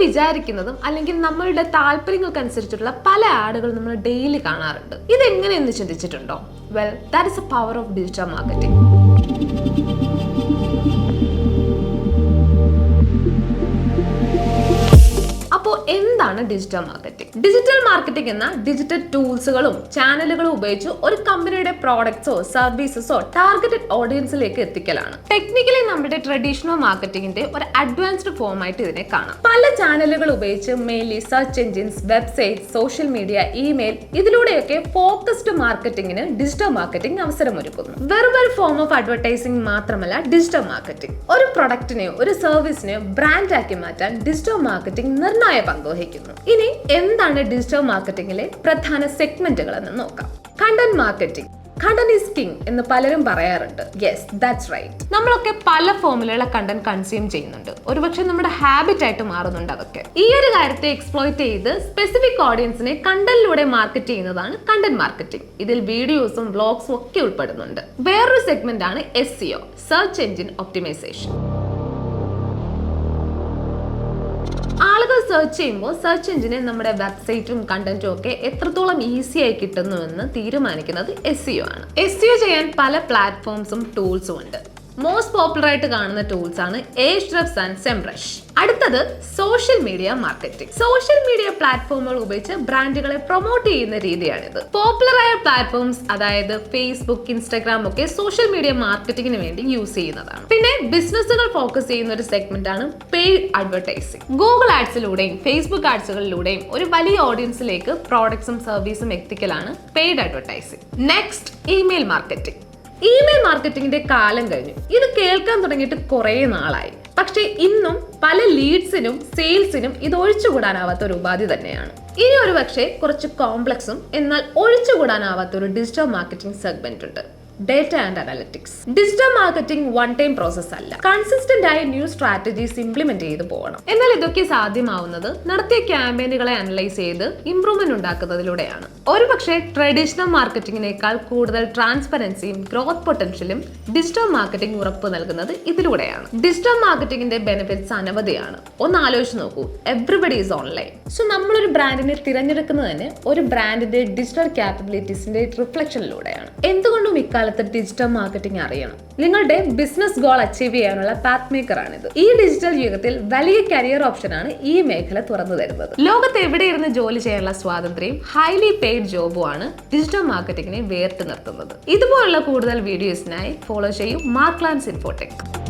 വിചാരിക്കുന്നതും അല്ലെങ്കിൽ നമ്മളുടെ താല്പര്യങ്ങൾക്കനുസരിച്ചിട്ടുള്ള പല ആഡുകൾ നമ്മൾ ഡെയിലി കാണാറുണ്ട്. ഇതെങ്ങനെയെന്ന് ചിന്തിച്ചിട്ടുണ്ടോ? Well, that is a power of digital marketing. അപ്പോൾ എന്താണ് ഡിജിറ്റൽ മാർക്കറ്റിംഗ്? ഡിജിറ്റൽ മാർക്കറ്റിംഗ് എന്ന ഡിജിറ്റൽ ടൂൾസുകളും ചാനലുകളും ഉപയോഗിച്ച് ഒരു കമ്പനിയുടെ പ്രോഡക്ട്സോ സർവീസസോ ടാർഗറ്റഡ് ഓഡിയൻസിലേക്ക് എത്തിക്കലാണ്. ടെക്നിക്കലി നമ്മുടെ ട്രഡീഷണൽ മാർക്കറ്റിംഗിന്റെ ഒരു അഡ്വാൻസ്ഡ് ഫോം ആയിട്ട് ഇതിനെ കാണാം. പല ചാനലുകൾ ഉപയോഗിച്ച് mainly search engines, website, social media, email, ഇതിലൂടെയൊക്കെ ഫോക്കസ്ഡ് മാർക്കറ്റിംഗിന് ഡിജിറ്റൽ മാർക്കറ്റിംഗ് അവസരമൊരുക്കുന്നു. വെറും ഒരു ഫോം ഓഫ് അഡ്വർടൈസിംഗ് മാത്രമല്ല ഡിജിറ്റൽ മാർക്കറ്റിംഗ്. ഒരു പ്രൊഡക്റ്റിനെയോ ഒരു സർവീസിനെയോ ബ്രാൻഡ് ആക്കി മാറ്റാൻ ഡിജിറ്റൽ മാർക്കറ്റിംഗ് നിർണായക പങ്ക് വഹിക്കുന്നു. ഇനി എന്താണ് ഡിജിറ്റൽ മാർക്കറ്റിംഗിലെ പ്രധാന സെഗ്മെന്റുകൾ എന്ന് നോക്കാം. Content marketing. Content is king എന്ന് പലരും പറയാറുണ്ട്. Yes, that's right. നമ്മളൊക്കെ പല ഫോമിലുള്ള കണ്ടന്റ് കൺസ്യൂം ചെയ്യുന്നുണ്ട്. ഒരുപക്ഷെ നമ്മുടെ ഹാബിറ്റ് ആയിട്ട് മാറുന്നുണ്ട് അതൊക്കെ. ഈ ഒരു കാര്യത്തെ എക്സ്പ്ലോയിറ്റ് ചെയ്ത് സ്പെസിഫിക് ഓഡിയൻസിനെ കണ്ടന്റിലൂടെ മാർക്കറ്റ് ചെയ്യുന്നതാണ് കണ്ടന്റ് മാർക്കറ്റിംഗ്. ഇതിൽ വീഡിയോസും വ്ലോഗ്സും ഒക്കെ ഉൾപ്പെടുന്നുണ്ട്. വേറൊരു സെഗ്മെന്റ് ആണ് SEO, സെർച്ച് എഞ്ചിൻ ഒപ്റ്റിമൈസേഷൻ. ആളുകൾ സെർച്ച് ചെയ്യുമ്പോൾ സെർച്ച് എഞ്ചിനെ നമ്മുടെ വെബ്സൈറ്റും കണ്ടന്റും ഒക്കെ എത്രത്തോളം ഈസി ആയി കിട്ടുന്നുവെന്ന് തീരുമാനിക്കുന്നത് SEO ആണ്. SEO ചെയ്യാൻ പല പ്ലാറ്റ്ഫോംസും ടൂൾസും ഉണ്ട്. മോസ്റ്റ് പോപ്പുലർ ആയിട്ട് കാണുന്ന ടൂൾസ് ആണ് Ahrefs ആൻഡ് SEMrush. അടുത്തത് social media marketing. Social media പ്ലാറ്റ്ഫോമുകൾ ഉപയോഗിച്ച് ബ്രാൻഡുകളെ പ്രൊമോട്ട് ചെയ്യുന്ന രീതിയാണിത്. പോപ്പുലർ ആയ പ്ലാറ്റ്ഫോംസ് അതായത് ഫേസ്ബുക്ക്, ഇൻസ്റ്റാഗ്രാം ഒക്കെ സോഷ്യൽ മീഡിയ മാർക്കറ്റിംഗിന് വേണ്ടി യൂസ് ചെയ്യുന്നതാണ്. പിന്നെ ബിസിനസ്സുകൾ ഫോക്കസ് ചെയ്യുന്ന ഒരു സെഗ്മെന്റ് ആണ് പെയ്ഡ് അഡ്വർടൈസിംഗ്. ഗൂഗിൾ ആഡ്സിലൂടെയും ഫേസ്ബുക്ക് ആഡ്സുകളിലൂടെയും ഒരു വലിയ ഓഡിയൻസിലേക്ക് പ്രോഡക്ട്സും സർവീസും എത്തിക്കലാണ് paid advertising. Next, email marketing. Email മാർക്കറ്റിംഗിന്റെ കാലം കഴിഞ്ഞു. ഇത് കേൾക്കാൻ തുടങ്ങിയിട്ട് കുറേ നാളായി. പക്ഷേ ഇന്നും പല ലീഡ്സിനും സെയിൽസിനും ഇത് ഒഴിച്ചുകൂടാനാവാത്ത ഒരു ഉപാധി തന്നെയാണ്. ഇനി ഒരു പക്ഷേ കുറച്ച് കോംപ്ലക്സും എന്നാൽ ഒഴിച്ചുകൂടാനാവാത്ത ഒരു ഡിജിറ്റൽ മാർക്കറ്റിംഗ് സെഗ്മെന്റ് ഉണ്ട്. Data and analytics. Digital marketing one time process അല്ല. കൺസിസ്റ്റന്റ് ആയി ന്യൂ സ്ട്രാറ്റജീസ് ഇംപ്ലിമെന്റ് ചെയ്ത് പോകണം. എന്നാൽ ഇതൊക്കെ സാധ്യമാവുന്നത് നടത്തിയ ക്യാമ്പയിനുകളെ അനലൈസ് ചെയ്ത് ഇംപ്രൂവ്മെന്റ് ഉണ്ടാക്കുന്നതിലൂടെയാണ്. ഒരുപക്ഷെ ട്രഡീഷണൽ മാർക്കറ്റിംഗിനേക്കാൾ കൂടുതൽ ട്രാൻസ്പെറൻസിയും ഗ്രോത്ത് പൊട്ടൻഷ്യലും ഡിജിറ്റൽ മാർക്കറ്റിംഗ് ഉറപ്പ് നൽകുന്നത് ഇതിലൂടെയാണ്. ഡിജിറ്റൽ മാർക്കറ്റിംഗിന്റെ ബെനിഫിറ്റ്സ് അനവധിയാണ്. ഒന്ന് ആലോചിച്ച് നോക്കൂ, എവ്രിബഡി ഈസ് ഓൺലൈൻ. സോ നമ്മളൊരു ബ്രാൻഡിനെ തിരഞ്ഞെടുക്കുന്നത് തന്നെ ഒരു ബ്രാൻഡിന്റെ ഡിജിറ്റൽ ക്യാപ്പബിലിറ്റീസിന്റെ റിഫ്ലക്ഷനിലൂടെയാണ്. എന്തുകൊണ്ടും ഇക്കാലത്ത് ഡിജിറ്റൽ മാർക്കറ്റിംഗ് അറിയണം. നിങ്ങളുടെ ബിസിനസ് ഗോൾ അച്ചീവ് ചെയ്യാനുള്ള പാത്ത് മേക്കർ ആണിത്. ഈ ഡിജിറ്റൽ യുഗത്തിൽ വലിയ കരിയർ ഓപ്ഷനാണ് ഈ മേഖല തുറന്നു തരുന്നത്. ലോകത്ത് എവിടെയിരുന്ന് ജോലി ചെയ്യാനുള്ള സ്വാതന്ത്ര്യം, ഹൈലി പെയ്ഡ് ജോബുമാണ് ഡിജിറ്റൽ മാർക്കറ്റിംഗിനെ വേറിട്ട് നിർത്തുന്നത്. ഇതുപോലുള്ള കൂടുതൽ വീഡിയോസിനായി ഫോളോ ചെയ്യൂ മാർക്ലാൻസ് ഇൻഫോടെക്.